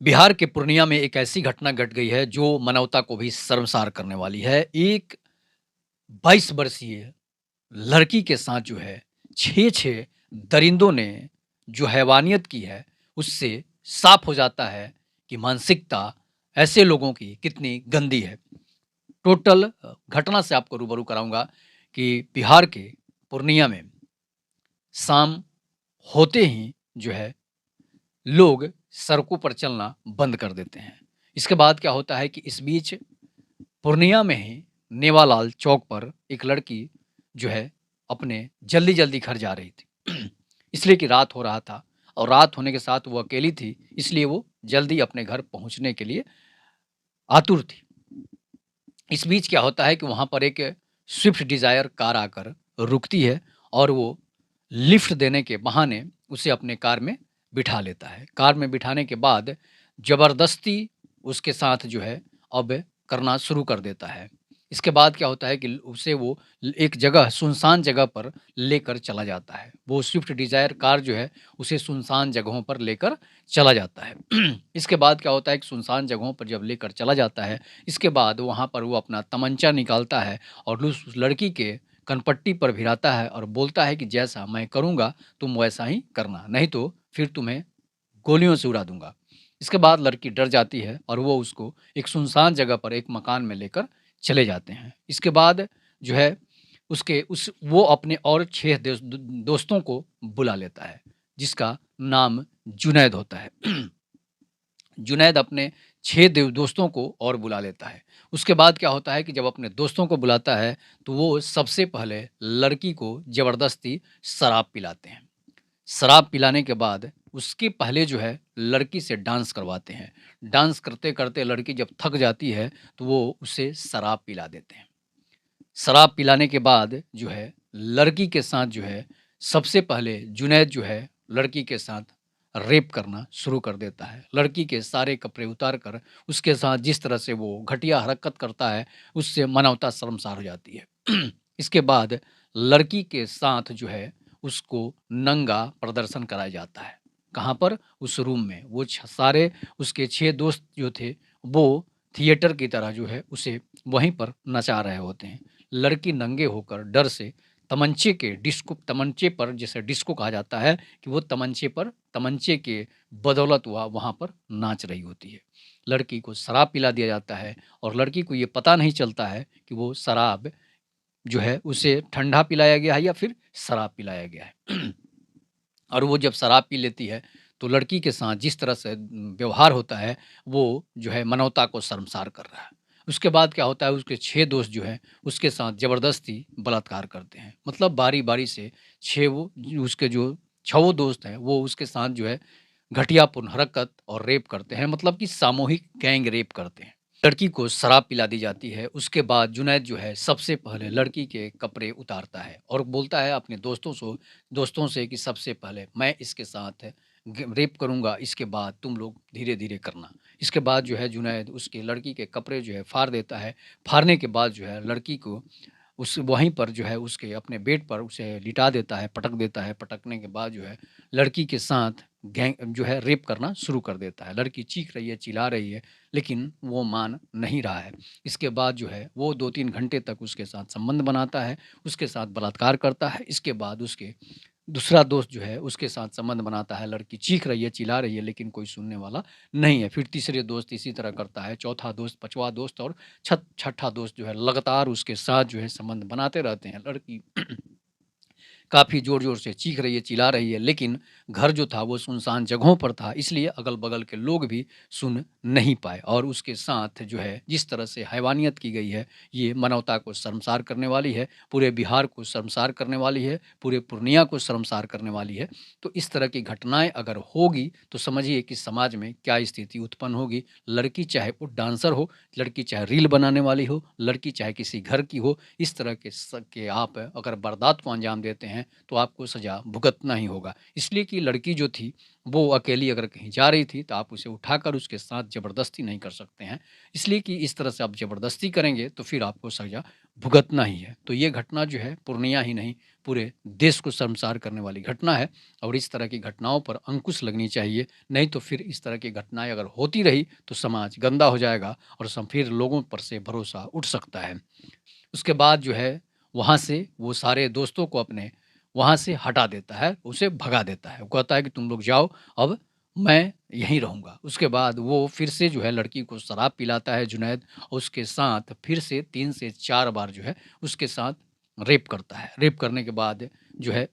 बिहार के पूर्णिया में एक ऐसी घटना घट गई है जो मानवता को भी शर्मसार करने वाली है। एक 22 वर्षीय लड़की के साथ जो है 6-6 दरिंदों ने जो हैवानियत की है, उससे साफ हो जाता है कि मानसिकता ऐसे लोगों की कितनी गंदी है। टोटल घटना से आपको रूबरू कराऊँगा कि बिहार के पूर्णिया में शाम होते ही जो है लोग सड़कों पर चलना बंद कर देते हैं। इसके बाद क्या होता है कि इस बीच पूर्णिया में ही नेवालाल चौक पर एक लड़की जो है अपने जल्दी-जल्दी घर जा रही थी। इसलिए कि रात हो रहा था और रात होने के साथ वो अकेली थी, इसलिए वो जल्दी अपने घर पहुँचने के लिए आतुर थी। इस बीच क्या होता है कि वहाँ पर एक स्विफ्ट डिज़ायर कार आकर रुकती है और वो लिफ्ट देने के बहाने उसे अपने कार में बिठा लेता है। कार में बिठाने के बाद ज़बरदस्ती उसके साथ जो है अब करना शुरू कर देता है। इसके बाद क्या होता है कि उसे वो एक जगह सुनसान जगह पर लेकर चला जाता है। वो स्विफ्ट डिज़ायर कार जो है उसे सुनसान जगहों पर लेकर चला जाता है। इसके बाद क्या होता है कि सुनसान जगहों पर जब लेकर चला जाता है, इसके बाद वहाँ पर वो अपना तमंचा निकालता है और उस लड़की के कनपट्टी पर भिड़ाता है और बोलता है कि जैसा मैं करूँगा तुम वैसा ही करना, नहीं तो फिर तुम्हें गोलियों से उड़ा दूँगा। इसके बाद लड़की डर जाती है और वो उसको एक सुनसान जगह पर एक मकान में लेकर चले जाते हैं। इसके बाद जो है उसके उस वो अपने और 6 दोस्तों को बुला लेता है, जिसका नाम जुनैद होता है। जुनैद अपने 6 दोस्तों को और बुला लेता है। उसके बाद क्या होता है कि जब अपने दोस्तों को बुलाता है, तो वो सबसे पहले लड़की को ज़बरदस्ती शराब पिलाते हैं। शराब पिलाने के बाद उसके पहले जो है लड़की से डांस करवाते हैं। डांस करते-करते लड़की जब थक जाती है, तो वो उसे शराब पिला देते हैं। शराब पिलाने के बाद जो है लड़की के साथ जो है सबसे पहले जुनैद जो है लड़की के साथ रेप करना शुरू कर देता है। लड़की के सारे कपड़े उतार कर उसके साथ जिस तरह से वो घटिया हरकत करता है, उससे मानवता शर्मसार हो जाती है। इसके बाद लड़की के साथ जो है उसको नंगा प्रदर्शन कराया जाता है। कहाँ पर? उस रूम में। वो सारे उसके 6 दोस्त जो थे, वो थिएटर की तरह जो है उसे वहीं पर नचा रहे होते हैं। लड़की नंगे होकर डर से तमंचे पर, जिसे डिस्को कहा जाता है, कि वो तमंचे के बदौलत वहाँ पर नाच रही होती है। लड़की को शराब पिला दिया जाता है और लड़की को ये पता नहीं चलता है कि वो शराब जो है उसे ठंडा पिलाया गया है या फिर शराब पिलाया गया है। और वो जब शराब पी लेती है, तो लड़की के साथ जिस तरह से व्यवहार होता है, वो जो है मानवता को शर्मसार कर रहा है। उसके बाद क्या होता है, उसके 6 दोस्त जो हैं, उसके साथ ज़बरदस्ती बलात्कार करते हैं। मतलब बारी-बारी से 6 उसके जो छहों दोस्त हैं, वो उसके साथ जो है घटियापूर्ण हरकत और रेप करते हैं, मतलब कि सामूहिक गैंग रेप करते हैं। लड़की को शराब पिला दी जाती है, उसके बाद जुनैद जो है सबसे पहले लड़की के कपड़े उतारता है और बोलता है अपने दोस्तों से कि सबसे पहले मैं इसके साथ रेप करूँगा, इसके बाद तुम लोग धीरे-धीरे करना। इसके बाद जो है जुनैद उसके लड़की के कपड़े जो है फाड़ देता है, फाड़ने के बाद जो है लड़की को उस वहीं पर जो है उसके अपने बेड पर उसे लिटा देता है, पटक देता है। पटकने के बाद जो है लड़की के साथ गैंग जो है रेप करना शुरू कर देता है। लड़की चीख रही है, चिल्ला रही है, लेकिन वो मान नहीं रहा है। इसके बाद जो है वो 2-3 घंटे तक उसके साथ संबंध बनाता है, उसके साथ बलात्कार करता है। इसके बाद उसके दूसरा दोस्त जो है उसके साथ संबंध बनाता है। लड़की चीख रही है, चिल्ला रही है, लेकिन कोई सुनने वाला नहीं है। फिर तीसरे दोस्त इसी तरह करता है, चौथा दोस्त, पाँचवाँ दोस्त और छठा दोस्त जो है लगातार उसके साथ जो है संबंध बनाते रहते हैं। लड़की काफ़ी ज़ोर-ज़ोर से चीख रही है, चिल्ला रही है, लेकिन घर जो था वो सुनसान जगहों पर था, इसलिए अगल-बगल के लोग भी सुन नहीं पाए और उसके साथ जो है जिस तरह से हैवानियत की गई है, ये मानवता को शर्मसार करने वाली है, पूरे बिहार को शर्मसार करने वाली है, पूरे पूर्णिया को शर्मसार करने वाली है। तो इस तरह की घटनाएँ अगर होगी, तो समझिए कि समाज में क्या स्थिति उत्पन्न होगी। लड़की चाहे वो डांसर हो, लड़की चाहे रील बनाने वाली हो, लड़की चाहे किसी घर की हो, इस तरह के आप अगर वारदात को अंजाम देते हैं, हैं तो आपको सज़ा भुगतना ही होगा। इसलिए कि लड़की जो थी वो अकेली अगर कहीं जा रही थी तो आप उसे उठाकर उसके साथ ज़बरदस्ती नहीं कर सकते हैं। इसलिए कि इस तरह से आप ज़बरदस्ती करेंगे तो फिर आपको सज़ा भुगतना ही है। तो ये घटना जो है पूर्णिया ही नहीं, पूरे देश को शर्मसार करने वाली घटना है और इस तरह की घटनाओं पर अंकुश लगनी चाहिए। नहीं तो फिर इस तरह की घटनाएँ अगर होती रही तो समाज गंदा हो जाएगा और फिर लोगों पर से भरोसा उठ सकता है। उसके बाद जो है वहाँ से वो सारे दोस्तों को अपने वहाँ से हटा देता है, उसे भगा देता है। वो कहता है कि तुम लोग जाओ, अब मैं यहीं रहूँगा। उसके बाद वो फिर से जो है लड़की को शराब पिलाता है जुनैद, और उसके साथ फिर से 3 से 4 बार जो है उसके साथ रेप करता है। रेप करने के बाद जो है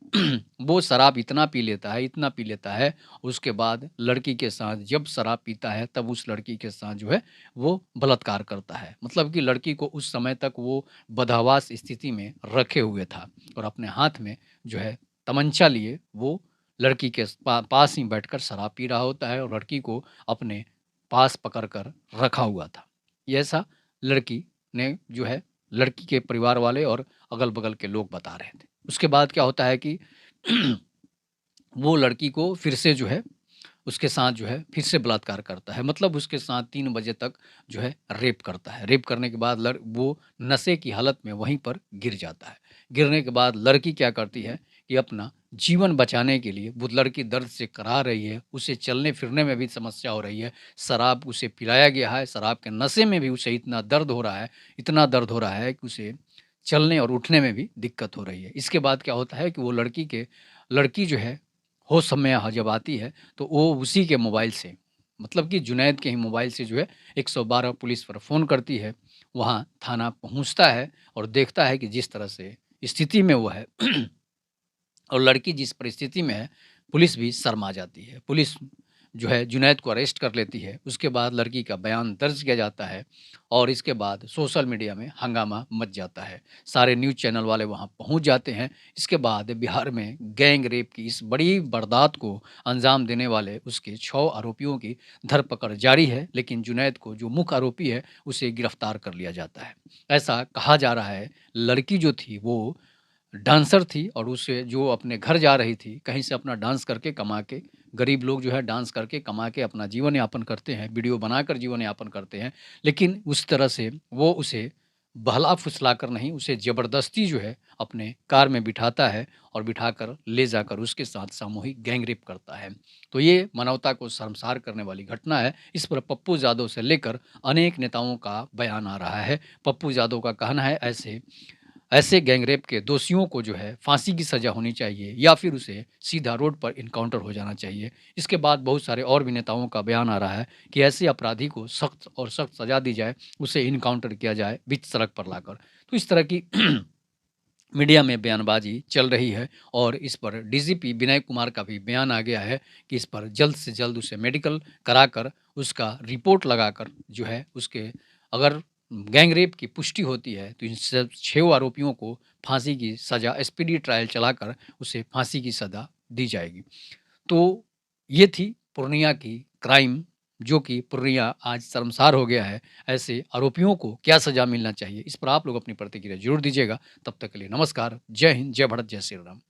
वो शराब इतना पी लेता है, इतना पी लेता है, उसके बाद लड़की के साथ जब शराब पीता है तब उस लड़की के साथ जो है वो बलात्कार करता है। मतलब कि लड़की को उस समय तक वो बदहवास स्थिति में रखे हुए था और अपने हाथ में जो है तमंचा लिए वो लड़की के पास ही बैठकर शराब पी रहा होता है और लड़की को अपने पास पकड़ कर रखा हुआ था। ये ऐसा लड़की ने जो है लड़की के परिवार वाले और अगल-बगल के लोग बता रहे थे। उसके बाद क्या होता है कि वो लड़की को फिर से जो है उसके साथ जो है फिर से बलात्कार करता है। मतलब उसके साथ 3 बजे तक जो है रेप करता है। रेप करने के बाद वो नशे की हालत में वहीं पर गिर जाता है। गिरने के बाद लड़की क्या करती है कि अपना जीवन बचाने के लिए वो लड़की दर्द से कराह रही है, उसे चलने-फिरने में भी समस्या हो रही है, शराब उसे पिलाया गया है, शराब के नशे में भी उसे इतना दर्द हो रहा है, इतना दर्द हो रहा है कि उसे चलने और उठने में भी दिक्कत हो रही है। इसके बाद क्या होता है कि वो लड़की जो है होश में जब आती है तो वो उसी के मोबाइल से, मतलब कि जुनैद के ही मोबाइल से जो है 112 पुलिस पर फ़ोन करती है। वहाँ थाना पहुँचता है और देखता है कि जिस तरह से स्थिति में वो है और लड़की जिस परिस्थिति में है, पुलिस भी शर्मा जाती है। पुलिस जो है जुनैद को अरेस्ट कर लेती है। उसके बाद लड़की का बयान दर्ज किया जाता है और इसके बाद सोशल मीडिया में हंगामा मच जाता है। सारे न्यूज़ चैनल वाले वहाँ पहुँच जाते हैं। इसके बाद बिहार में गैंग रेप की इस बड़ी वारदात को अंजाम देने वाले उसके 6 आरोपियों की धरपकड़ जारी है, लेकिन जुनैद को जो मुख्य आरोपी है, उसे गिरफ्तार कर लिया जाता है। ऐसा कहा जा रहा है, लड़की जो थी वो डांसर थी और उसे जो अपने घर जा रही थी, कहीं से अपना डांस करके कमा के, गरीब लोग जो है डांस करके कमा के अपना जीवन यापन करते हैं, वीडियो बनाकर जीवन यापन करते हैं। लेकिन उस तरह से वो उसे बहला-फुसला कर नहीं, उसे ज़बरदस्ती जो है अपने कार में बिठाता है और बिठाकर ले जाकर उसके साथ सामूहिक गैंग रेप करता है। तो ये मानवता को शर्मसार करने वाली घटना है। इस पर पप्पू यादव से लेकर अनेक नेताओं का बयान आ रहा है। पप्पू यादव का कहना है ऐसे ऐसे गैंगरेप के दोषियों को जो है फांसी की सज़ा होनी चाहिए या फिर उसे सीधा रोड पर एनकाउंटर हो जाना चाहिए। इसके बाद बहुत सारे और भी नेताओं का बयान आ रहा है कि ऐसे अपराधी को सख्त और सख्त सज़ा दी जाए, उसे एनकाउंटर किया जाए बीच सड़क पर लाकर। तो इस तरह की मीडिया में बयानबाजी चल रही है और इस पर डीजीपी विनय कुमार का भी बयान आ गया है कि इस पर जल्द से जल्द उसे मेडिकल कराकर उसका रिपोर्ट लगाकर जो है उसके अगर गैंग रेप की पुष्टि होती है तो इन सब 6 आरोपियों को फांसी की सज़ा स्पीडी ट्रायल चलाकर उसे फांसी की सज़ा दी जाएगी। तो ये थी पूर्णिया की क्राइम, जो कि पूर्णिया आज शर्मसार हो गया है। ऐसे आरोपियों को क्या सज़ा मिलना चाहिए? इस पर आप लोग अपनी प्रतिक्रिया ज़रूर दीजिएगा। तब तक के लिए नमस्कार। जय हिंद, जय भारत, जय श्री राम।